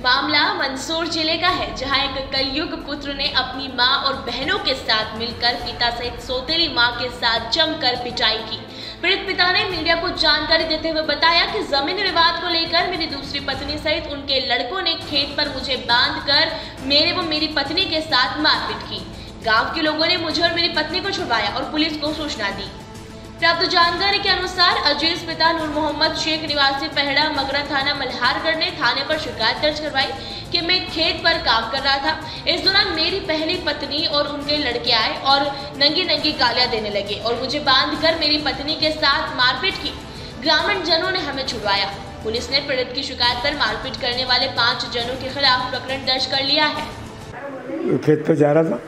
मामला मंदसौर जिले का है, जहां एक कलयुग पुत्र ने अपनी मां और बहनों के साथ मिलकर पिता सहित सौतेली मां के साथ जमकर पिटाई की। पीड़ित पिता ने मीडिया को जानकारी देते हुए बताया कि जमीन विवाद को लेकर मेरी दूसरी पत्नी सहित उनके लड़कों ने खेत पर मुझे बांधकर मेरे व मेरी पत्नी के साथ मारपीट की। गांव के लोगों ने मुझे और मेरी पत्नी को छुड़वाया और पुलिस को सूचना दी। प्राप्त जानकारी के अनुसार अजीज पिता नूर मोहम्मद शेख निवासी पहड़ा मगरा थाना मल्हारगढ़ ने थाने पर शिकायत दर्ज करवाई कि मैं खेत पर काम कर रहा था। इस दौरान मेरी पहली पत्नी और उनके लड़के आए और नंगी गालियां देने लगे और मुझे बांधकर मेरी पत्नी के साथ मारपीट की। ग्रामीण जनों ने हमें छुड़वाया। पुलिस ने पीड़ित की शिकायत पर मारपीट करने वाले 5 जनों के खिलाफ प्रकरण दर्ज कर लिया है। खेत पर जा रहा था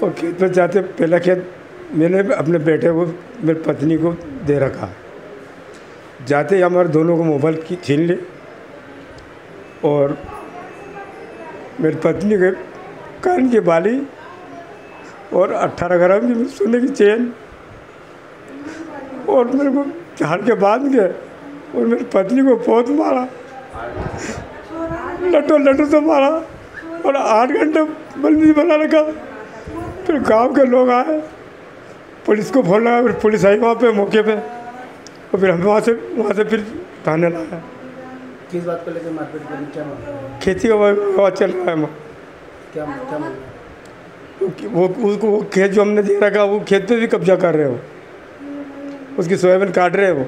और खेत पर जाते पहला खेत मैंने अपने बेटे को मेरी पत्नी को दे रखा। जाते ही हमारे दोनों को मोबाइल की छीन ली और मेरी पत्नी के कान की बाली और 18 ग्राम की सोने की चेन और मेरे को झाड़ के बांध के और मेरी पत्नी को बहुत मारा, लटो से मारा और 8 घंटे बंदी बना रखा। फिर गांव के लोग आए, पुलिस को फोन लगा, फिर पुलिस आई वहाँ पे मौके पे और फिर हमें वहाँ से फिर थाने लाया। किस बात को लेकर मारपीट करी? क्या मामला? खेती का विवाद चल रहा है। क्या मामला? वो खेत जो हमने दे रखा वो खेत पे भी कब्जा कर रहे हो, उसकी सोयाबीन काट रहे हैं वो।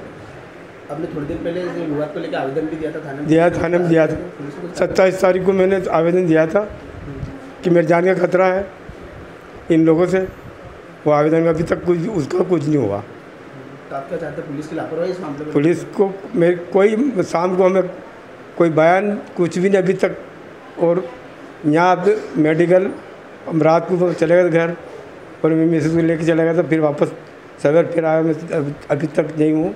आपने थोड़ी देर पहले विवाद को लेकर आवेदन भी दिया था थाने में दिया था। 27 तारीख को मैंने आवेदन दिया था कि मेरी जान का खतरा है इन लोगों से। वो आवेदन में अभी तक उसका कुछ नहीं हुआ। तो आप क्या चाहते हैं? पुलिस की लापरवाही इस मामले में? पुलिस को मेरे कोई शाम को हमें कोई बयान कुछ भी नहीं अभी तक। और यहाँ अब मेडिकल हम रात को चले गए घर और मैं मिसेस को लेके चला गया था, फिर वापस सवेर फिर आया। मैं अभी तक नहीं हूँ।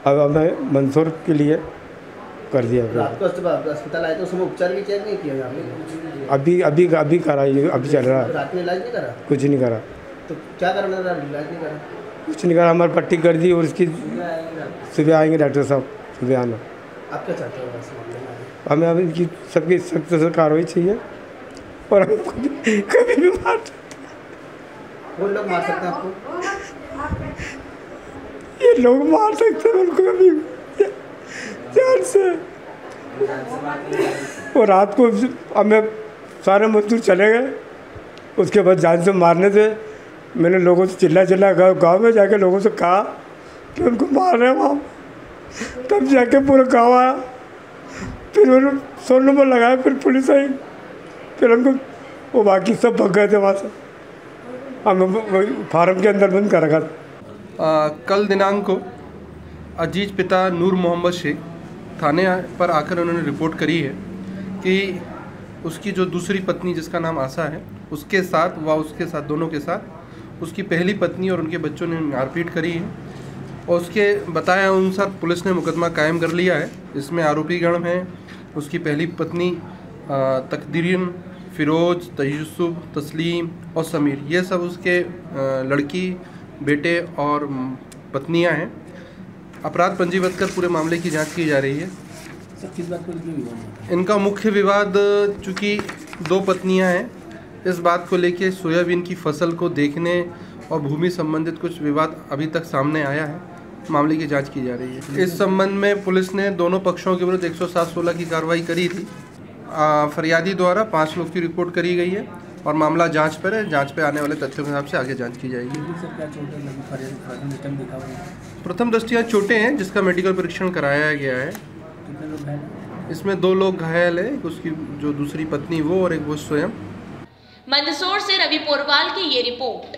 अब हमें मंदसौर के लिए कर दिया। रात को अस्पताल आए तो उसमें उपचार भी चेक नहीं किया आपने? अभी करा, अभी चल रहा है। रात में इलाज नहीं करा? कुछ नहीं करा। तो क्या करना था? इलाज नहीं करा? कुछ नहीं करा। हमारी पट्टी कर दी और इसकी सुबह आएंगे डॉक्टर साहब, सुबह आना। आप क्या चाहते हो? हमें अब इनकी सबकी सख्त से कार्रवाई चाहिए और हम कभी भी मार सकते। वो लोग मार सकते हैं आपको? ये लोग मार सकते हैं उनको कभी जान से। और रात को हमें सारे मजदूर चले गए, उसके बाद जान से मारने से मैंने लोगों से चिल्ला गांव में जाके लोगों से कहा कि उनको मार रहे हैं वहाँ। तब जाके पूरा गांव आया, फिर उन्होंने 100 नंबर लगाया, फिर पुलिस आई, फिर हमको वो बाकी सब भग गए थे वहाँ से। हमें फार्म के अंदर बंद कर रखा था। कल दिनांक को अजीज पिता नूर मोहम्मद शेख थाने पर आकर उन्होंने रिपोर्ट करी है कि उसकी जो दूसरी पत्नी जिसका नाम आशा है उसके साथ दोनों के साथ उसकी पहली पत्नी और उनके बच्चों ने मारपीट करी है और उसके बताया अनुसार पुलिस ने मुकदमा कायम कर लिया है। इसमें आरोपीगण हैं उसकी पहली पत्नी तकदीरिन, फिरोज, तयूसुफ, तस्लीम और समीर। ये सब उसके लड़की, बेटे और पत्नियां हैं। अपराध पंजीबद्ध कर पूरे मामले की जांच की जा रही है। किस बात को? इनका मुख्य विवाद चूँकि 2 पत्नियां हैं, इस बात को लेके सोयाबीन की फसल को देखने और भूमि संबंधित कुछ विवाद अभी तक सामने आया है। मामले की जांच की जा रही है। इस संबंध में पुलिस ने दोनों पक्षों के विरुद्ध 107-16 की कार्रवाई करी थी। फरियादी द्वारा 5 लोग की रिपोर्ट करी गई है और मामला जांच पर है। जांच पे आने वाले तथ्यों के हिसाब से आगे जांच की जाएगी। प्रथम दृष्टया चोटें हैं जिसका मेडिकल परीक्षण कराया गया है। इसमें 2 लोग घायल है, उसकी जो दूसरी पत्नी वो और एक वो स्वयं। मंदसौर से रवि पोरवाल की ये रिपोर्ट।